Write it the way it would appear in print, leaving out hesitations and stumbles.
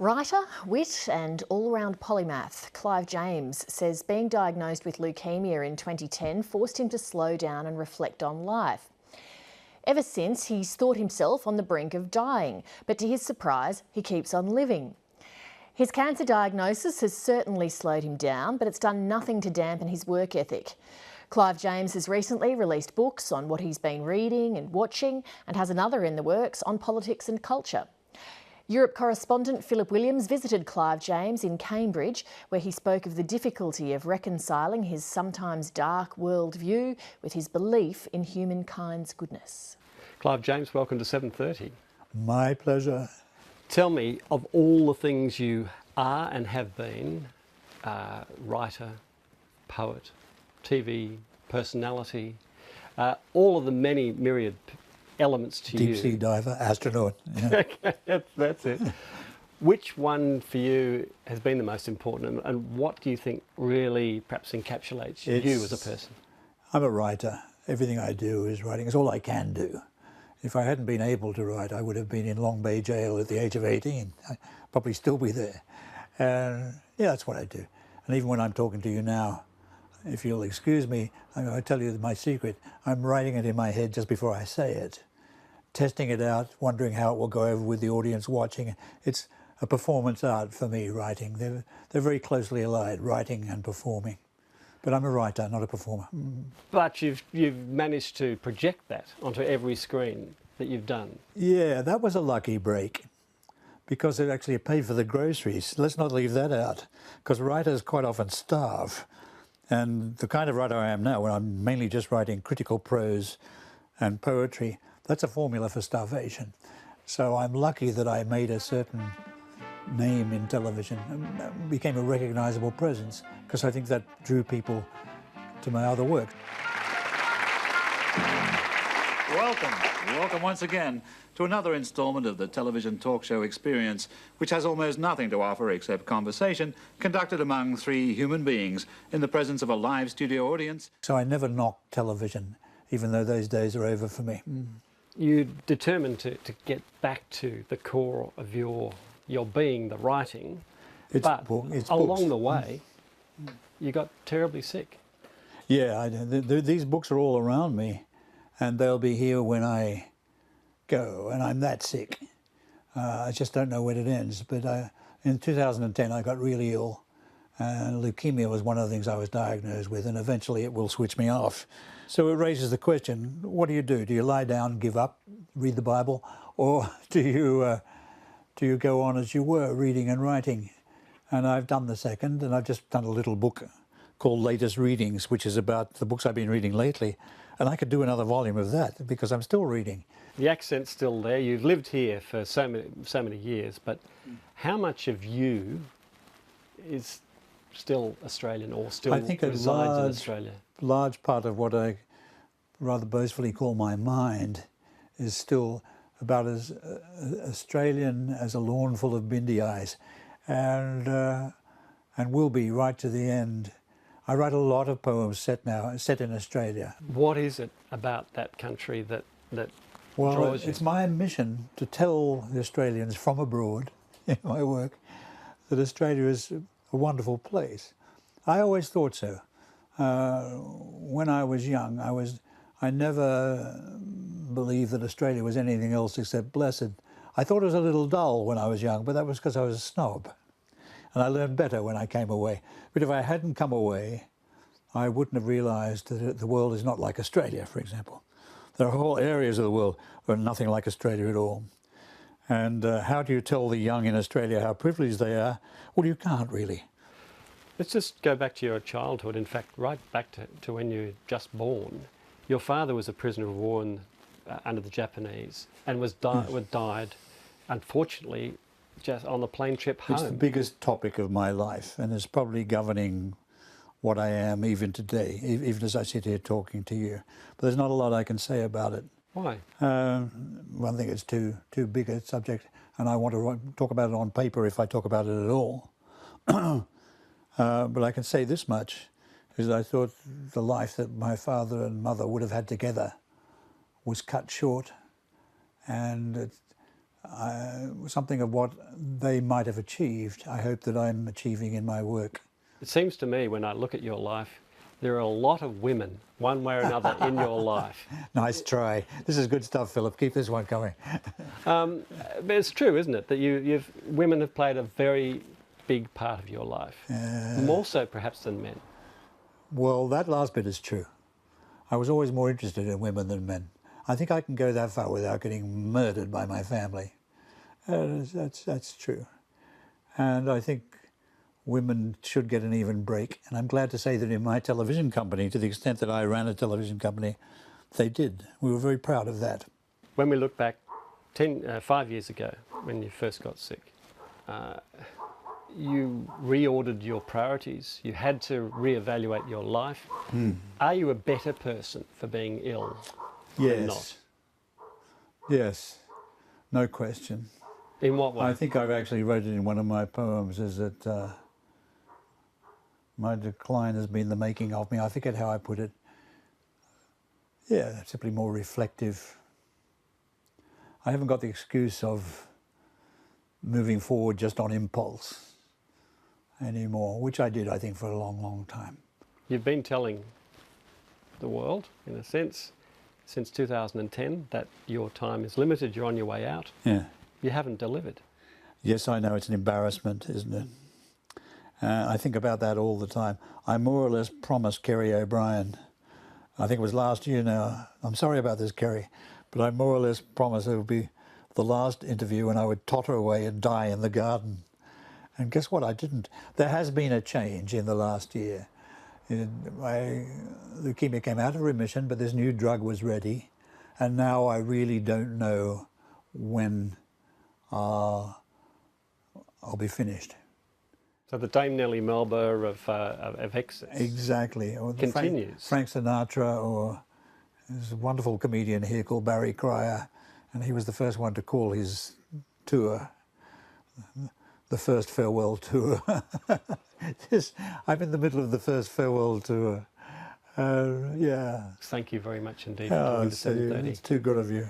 Writer, wit and all-round polymath Clive James says being diagnosed with leukemia in 2010 forced him to slow down and reflect on life. Ever since, he's thought himself on the brink of dying, but to his surprise, he keeps on living. His cancer diagnosis has certainly slowed him down, but it's done nothing to dampen his work ethic. Clive James has recently released books on what he's been reading and watching, and has another in the works on politics and culture. Europe correspondent Philip Williams visited Clive James in Cambridge, where he spoke of the difficulty of reconciling his sometimes dark worldview with his belief in humankind's goodness. Clive James, welcome to 7:30. My pleasure. Tell me, of all the things you are and have been, writer, poet, TV personality, all of the many myriad elements to you. Deep sea diver, astronaut. Yeah. Okay, that's it. Which one for you has been the most important, and what do you think really perhaps encapsulates you as a person? I'm a writer. Everything I do is writing. It's all I can do. If I hadn't been able to write, I would have been in Long Bay Jail at the age of 18. I'd probably still be there. Yeah, that's what I do. And even when I'm talking to you now, if you'll excuse me, I tell you my secret. I'm writing it in my head just before I say it, testing it out, wondering how it will go over with the audience watching. It's a performance art for me, writing. They're very closely allied, writing and performing. But I'm a writer, not a performer. But you've managed to project that onto every screen that you've done. Yeah, that was a lucky break, because it actually paid for the groceries. Let's not leave that out, because writers quite often starve. And the kind of writer I am now, when I'm mainly just writing critical prose and poetry, that's a formula for starvation. So I'm lucky that I made a certain name in television and became a recognisable presence, because I think that drew people to my other work. Welcome once again to another instalment of the television talk show experience, which has almost nothing to offer except conversation conducted among three human beings in the presence of a live studio audience. So I never knocked television, even though those days are over for me. You determined to get back to the core of your being, the writing, but along the way, you got terribly sick. Yeah, these books are all around me, and they'll be here when I go, and I'm that sick. I just don't know when it ends. But in 2010, I got really ill, and leukemia was one of the things I was diagnosed with, and eventually it will switch me off. So it raises the question, what do? Do you lie down, give up, read the Bible, or do you go on as you were, reading and writing? And I've done the second, and I've just done a little book called Latest Readings, which is about the books I've been reading lately. And I could do another volume of that, because I'm still reading. The accent's still there. You've lived here for so many years, but how much of you is still Australian, or still resides in Australia? A large part of what I rather boastfully call my mind is still about as Australian as a lawn full of bindi eyes, and will be right to the end. I write a lot of poems set in Australia. What is it about that country that draws you? It's my mission to tell the Australians from abroad in my work that Australia is a wonderful place. I always thought so. When I was young, I never believed that Australia was anything else except blessed. I thought it was a little dull when I was young, but that was because I was a snob. And I learned better when I came away. But if I hadn't come away, I wouldn't have realised that the world is not like Australia, for example. There are whole areas of the world where nothing like Australia at all. And how do you tell the young in Australia how privileged they are? Well, you can't really. Let's just go back to your childhood, in fact, right back to when you were just born. Your father was a prisoner of war under the Japanese, and died, unfortunately, just on the plane trip home. It's the biggest topic of my life, and it's probably governing what I am even today, even as I sit here talking to you. But there's not a lot I can say about it. Why? One thing, it's too big a subject, and I want to talk about it on paper if I talk about it at all. But I can say this much, is that I thought the life that my father and mother would have had together was cut short, and something of what they might have achieved, I hope that I'm achieving in my work. It seems to me, when I look at your life, there are a lot of women, one way or another, in your life. Nice try. This is good stuff, Philip. Keep this one coming. But it's true, isn't it, that women have played a very big part of your life, more so perhaps than men. Well, that last bit is true. I was always more interested in women than men. I think I can go that far without getting murdered by my family. That's true. And I think women should get an even break. And I'm glad to say that in my television company, to the extent that I ran a television company, they did. We were very proud of that. When we look back 5 years ago, when you first got sick, you reordered your priorities. You had to reevaluate your life. Are you a better person for being ill than not? Yes, no question. In what way? I think I've actually wrote it in one of my poems, is that my decline has been the making of me. I forget how I put it. Yeah, simply more reflective. I haven't got the excuse of moving forward just on impulse anymore, which I did, I think, for a long, long time. You've been telling the world, in a sense, since 2010, that your time is limited, you're on your way out. Yeah. You haven't delivered. Yes, I know, it's an embarrassment, isn't it? I think about that all the time. I more or less promised Kerry O'Brien, I think it was last year now, I'm sorry about this, Kerry, but I more or less promised it would be the last interview and I would totter away and die in the garden. And guess what? I didn't. There has been a change in the last year. My leukemia came out of remission, but this new drug was ready. And now I really don't know when I'll be finished. So the Dame Nellie Melba of exits Exactly. Or continues. Frank Sinatra, or there's a wonderful comedian here called Barry Cryer, and he was the first one to call his tour the first farewell tour. I'm in the middle of the first farewell tour. Yeah. Thank you very much indeed for coming to 7:30. It's too good of you.